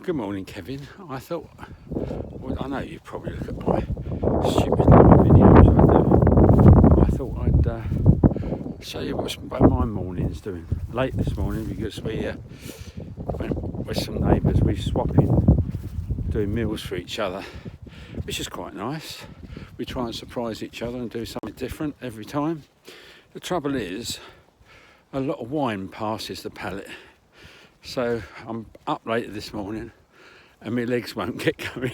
Good morning, Kevin. I thought, well, I know you probably look at my stupid little videos I thought I'd show you what my morning's doing. Late this morning because we went with some neighbours, we swapping, doing meals for each other, which is quite nice. We try and surprise each other and do something different every time. The trouble is, a lot of wine passes the palate. So I'm up later this morning and my legs won't get going.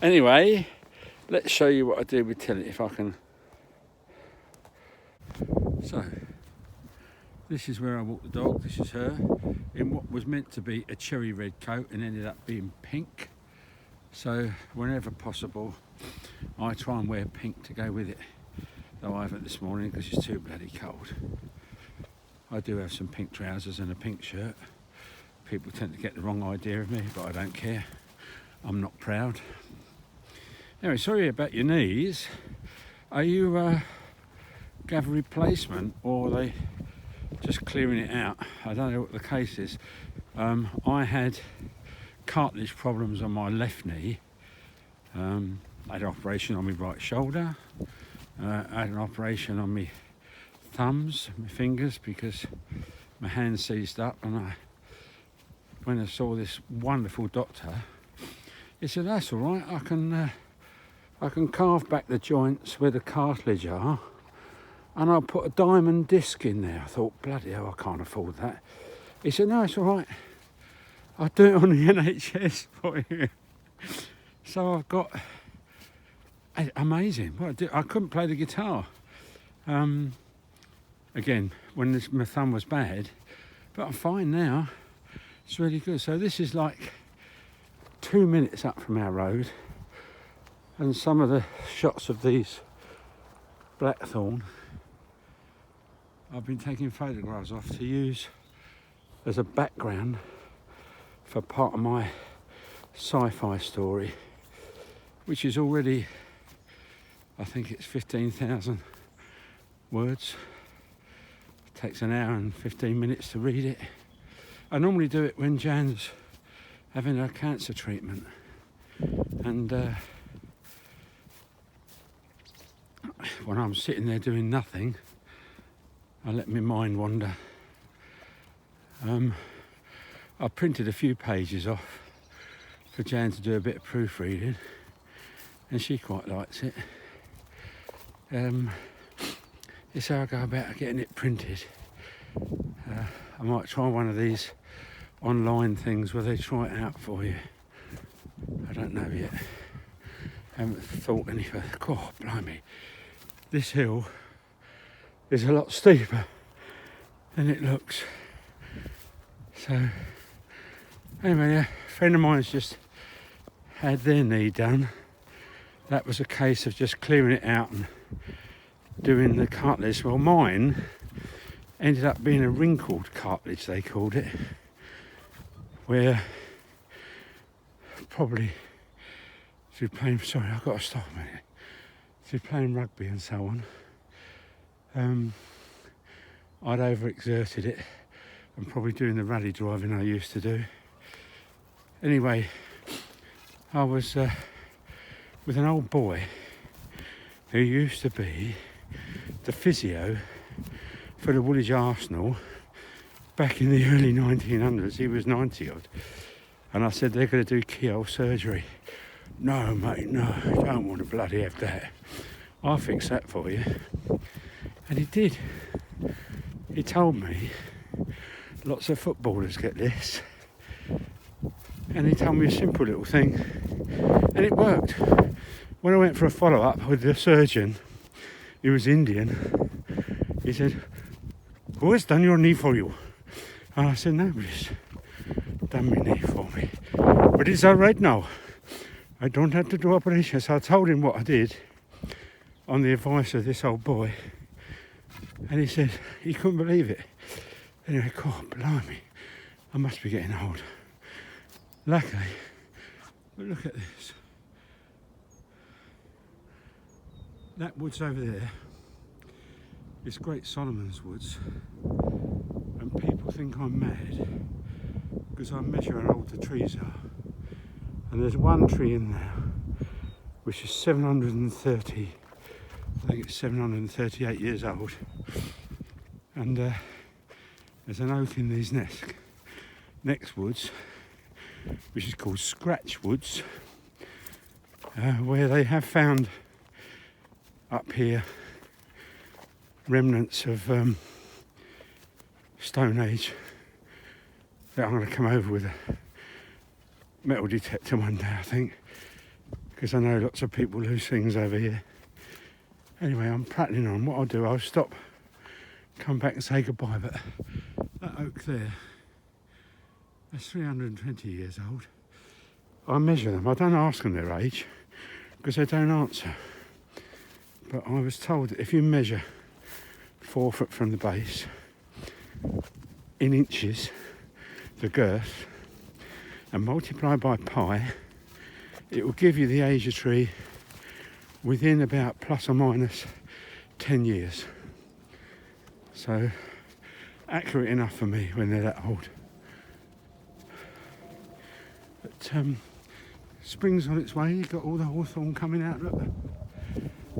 Anyway, let's show you what I do with Tilly if I can. So, this is where I walk the dog. This is her in what was meant to be a cherry red coat and ended up being pink. So whenever possible, I try and wear pink to go with it. Though I haven't this morning because it's too bloody cold. I do have some pink trousers and a pink shirt. People tend to get the wrong idea of me, but I don't care. I'm not proud. Anyway, sorry about your knees. Are you gather replacement or are they just clearing it out? I don't know what the case is. I had cartilage problems on my left knee. I had an operation on my right shoulder. I had an operation on my thumbs, my fingers, because my hand seized up, and when I saw this wonderful doctor, he said, that's all right, I can carve back the joints where the cartilage are and I'll put a diamond disc in there. I thought, bloody hell, I can't afford that. He said, no, it's all right, I'll do it on the NHS for you. So I've got, amazing what I did. I couldn't play the guitar. Again, when my thumb was bad, but I'm fine now. It's really good. So this is like 2 minutes up from our road, and some of the shots of these blackthorn I've been taking photographs of to use as a background for part of my sci-fi story, which is already, I think it's 15,000 words. Takes an hour and 15 minutes to read it. I normally do it when Jan's having her cancer treatment, and when I'm sitting there doing nothing, I let my mind wander. I printed a few pages off for Jan to do a bit of proofreading, and she quite likes it. It's how I go about getting it printed. I might try one of these online things where they try it out for you. I don't know yet. I haven't thought any further. God, blimey. This hill is a lot steeper than it looks. So, anyway, yeah, a friend of mine's just had their knee done. That was a case of just clearing it out and doing the cartilage. Well, mine ended up being a wrinkled cartilage, they called it, where probably through playing, sorry, I've got to stop a minute, through playing rugby and so on, I'd overexerted it and probably doing the rally driving I used to do. Anyway, I was with an old boy who used to be the physio for the Woolwich Arsenal back in the early 1900s. He was 90 odd, and I said, they're going to do keyhole surgery. No mate, no, you don't want to bloody have that. I'll fix that for you. And he did. He told me lots of footballers get this, and he told me a simple little thing, and it worked. When I went for a follow-up with the surgeon, he was Indian, he said, who has done your knee for you? And I said, nobody's done my knee for me. But it's all right now. I don't have to do operations. So I told him what I did on the advice of this old boy. And he said he couldn't believe it. Anyway, God, blimey, I must be getting old. Luckily, but look at this. That wood's over there. It's Great Solomon's Woods, and people think I'm mad because I measure how old the trees are. And there's one tree in there which is 730, I think it's 738 years old. And there's an oak in these next woods, which is called Scratch Woods, where they have found up here remnants of Stone Age that I'm going to come over with a metal detector one day, I think, because I know lots of people lose things over here. Anyway, I'm prattling on. What I'll do, I'll stop, come back and say goodbye. But that oak there, that's 320 years old. I measure them. I don't ask them their age because they don't answer. But I was told that if you measure 4 foot from the base in inches, the girth, and multiply by pi, it will give you the age of tree within about plus or minus 10 years. So accurate enough for me when they're that old. But spring's on its way. You've got all the hawthorn coming out. Look.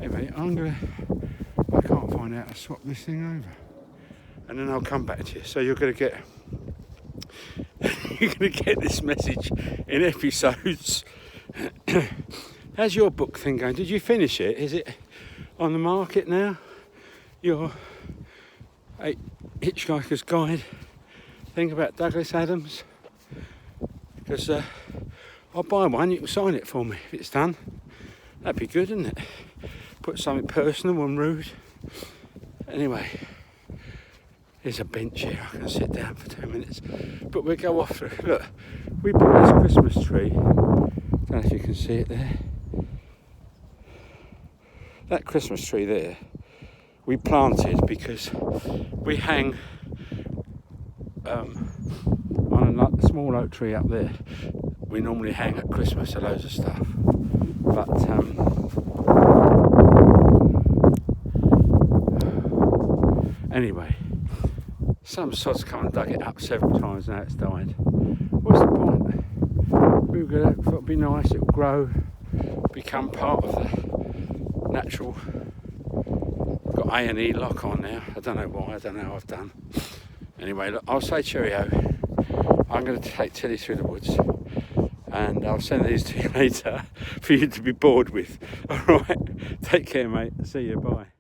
Anyway, I can't find out how to swap this thing over, and then I'll come back to you. So you're going to get this message in episodes. How's your book thing going? Did you finish it? Is it on the market now? Your Hitchhiker's Guide thing about Douglas Adams? Because I'll buy one. You can sign it for me if it's done. That'd be good, isn't it? Put something personal and rude. Anyway, there's a bench here. I can sit down for 2 minutes. But we'll go off through. Look, we bought this Christmas tree. Don't know if you can see it there. That Christmas tree there, we planted because we hang on a small oak tree up there. We normally hang at Christmas loads of stuff. But anyway, some sod's come and dug it up several times now it's died. What's the point? We were going to, thought it'd be nice, it'll grow, become part of the natural. Got A&E lock on now. I don't know why, I don't know how I've done. Anyway, look, I'll say cheerio. I'm going to take Tilly through the woods, and I'll send these to you later for you to be bored with. Alright, take care mate, see you, bye.